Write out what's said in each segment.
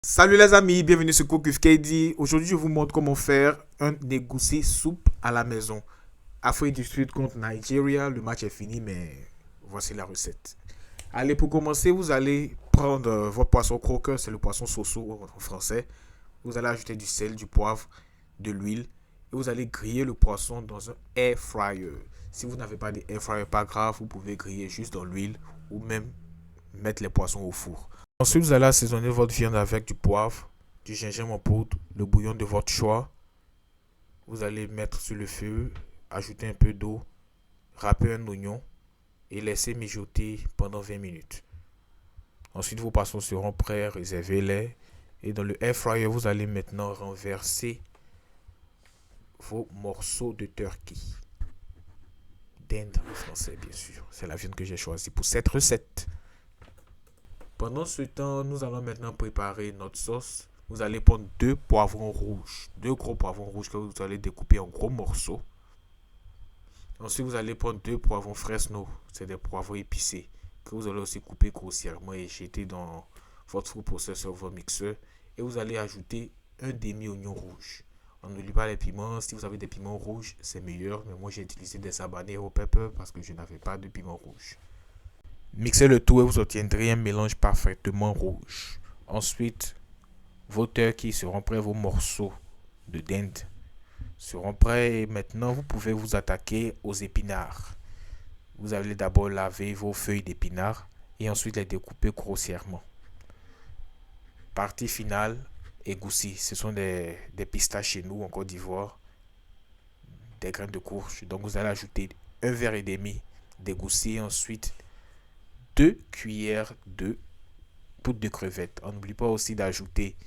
Salut les amis, bienvenue sur Cook with KD. Aujourd'hui, je vous montre comment faire un égoussi soupe à la maison. Afrique du Sud contre Nigeria, le match est fini, mais voici la recette. Allez, pour commencer, vous allez prendre votre poisson croqueur, c'est le poisson soso en français. Vous allez ajouter du sel, du poivre, de l'huile et vous allez griller le poisson dans un air fryer. Si vous n'avez pas d'air fryer, pas grave, vous pouvez griller juste dans l'huile ou même mettre les poissons au four. Ensuite, vous allez assaisonner votre viande avec du poivre, du gingembre en poudre, le bouillon de votre choix. Vous allez mettre sur le feu, ajouter un peu d'eau, râper un oignon et laisser mijoter pendant 20 minutes. Ensuite, vos poissons seront prêts, réservez-les. Et dans le air fryer, vous allez maintenant renverser vos morceaux de turkey. Dinde en français, bien sûr. C'est la viande que j'ai choisie pour cette recette. Pendant ce temps, nous allons maintenant préparer notre sauce. Vous allez prendre deux poivrons rouges, deux gros poivrons rouges que vous allez découper en gros morceaux. Ensuite, vous allez prendre deux poivrons Fresno, c'est des poivrons épicés, que vous allez aussi couper grossièrement et jeter dans votre four processeur, votre mixeur. Et vous allez ajouter un demi-oignon rouge. On n'oublie pas les piments. Si vous avez des piments rouges, c'est meilleur. Mais moi, j'ai utilisé des habanero pepper parce que je n'avais pas de piment rouge. Mixez le tout et vous obtiendrez un mélange parfaitement rouge. Ensuite, vos turkeys seront prêts, vos morceaux de dinde seront prêts et maintenant vous pouvez vous attaquer aux épinards. Vous allez d'abord laver vos feuilles d'épinards et ensuite les découper grossièrement. Partie finale, égoussi. Ce sont des pistaches chez nous en Côte d'Ivoire, des graines de courge. Donc vous allez ajouter un verre et demi d'égoussi et ensuite 2 cuillères de poudre de crevette. On n'oublie pas aussi d'ajouter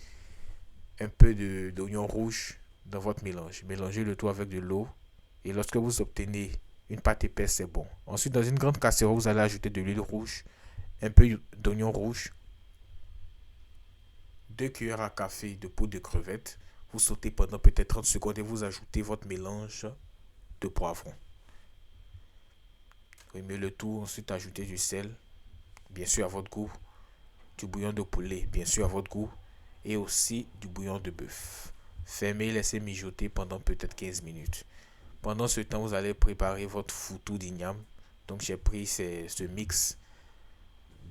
un peu d'oignon rouge dans votre mélange. Mélangez le tout avec de l'eau et lorsque vous obtenez une pâte épaisse, c'est bon. Ensuite, dans une grande casserole, vous allez ajouter de l'huile rouge, un peu d'oignon rouge, 2 cuillères à café de poudre de crevette. Vous sautez pendant peut-être 30 secondes et vous ajoutez votre mélange de poivrons. Remuez le tout, ensuite ajoutez du sel, bien sûr à votre goût, du bouillon de poulet, bien sûr à votre goût, et aussi du bouillon de bœuf. Fermez, laissez mijoter pendant peut-être 15 minutes. Pendant ce temps, vous allez préparer votre foutou d'igname. Donc j'ai pris ce mix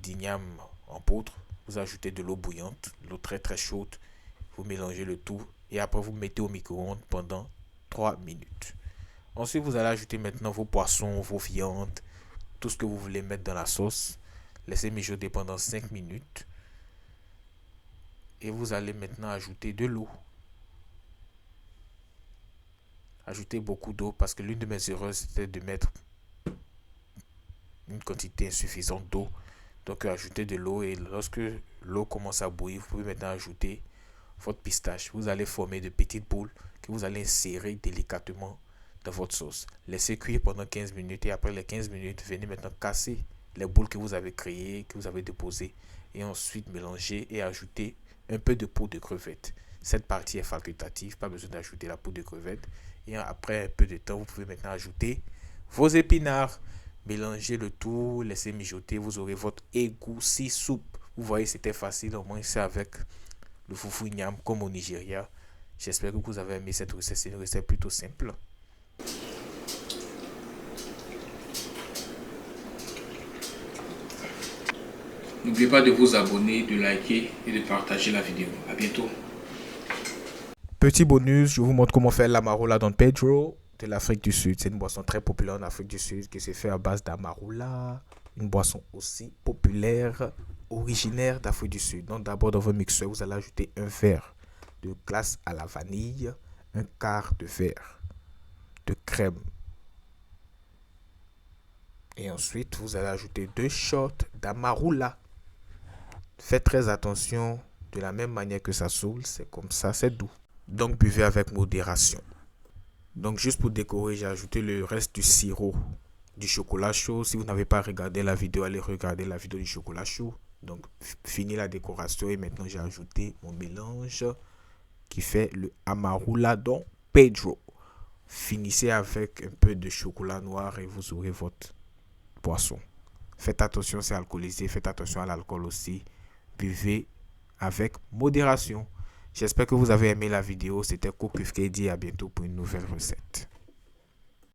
d'igname en poudre. Vous ajoutez de l'eau bouillante, l'eau très très chaude. Vous mélangez le tout et après vous mettez au micro-ondes pendant 3 minutes. Ensuite, vous allez ajouter maintenant vos poissons, vos viandes, tout ce que vous voulez mettre dans la sauce. Laissez mijoter pendant 5 minutes. Et vous allez maintenant ajouter de l'eau. Ajoutez beaucoup d'eau parce que l'une de mes erreurs c'était de mettre une quantité insuffisante d'eau. Donc ajoutez de l'eau et lorsque l'eau commence à bouillir, vous pouvez maintenant ajouter votre pistache. Vous allez former de petites boules que vous allez insérer délicatement dans votre sauce. Laissez cuire pendant 15 minutes et après les 15 minutes, venez maintenant casser les boules que vous avez créées, que vous avez déposées et ensuite mélanger et ajouter un peu de poudre de crevette. Cette partie est facultative, pas besoin d'ajouter la poudre de crevette. Et après un peu de temps, vous pouvez maintenant ajouter vos épinards. Mélangez le tout, laissez mijoter, vous aurez votre égoussi soupe. Vous voyez, c'était facile, au moins c'est avec le foufou igname comme au Nigeria. J'espère que vous avez aimé cette recette, c'est une recette plutôt simple. N'oubliez pas de vous abonner, de liker et de partager la vidéo. À bientôt. Petit bonus, je vous montre comment faire l'amarula Don Pedro de l'Afrique du Sud. C'est une boisson très populaire en Afrique du Sud qui se fait à base d'amarula. Une boisson aussi populaire, originaire d'Afrique du Sud. Donc d'abord dans votre mixeur, vous allez ajouter un verre de glace à la vanille, un quart de verre de crème. Et ensuite, vous allez ajouter 2 shots d'amarula. Faites très attention, de la même manière que ça saoule, c'est comme ça, c'est doux. Donc buvez avec modération. Donc juste pour décorer, j'ai ajouté le reste du sirop du chocolat chaud. Si vous n'avez pas regardé la vidéo, allez regarder la vidéo du chocolat chaud. Donc fini la décoration et maintenant j'ai ajouté mon mélange qui fait le Amarula Don Pedro. Finissez avec un peu de chocolat noir et vous aurez votre poisson. Faites attention, c'est alcoolisé. Faites attention à l'alcool aussi. Buvez avec modération. J'espère que vous avez aimé la vidéo. C'était Cook with KD. À bientôt pour une nouvelle recette.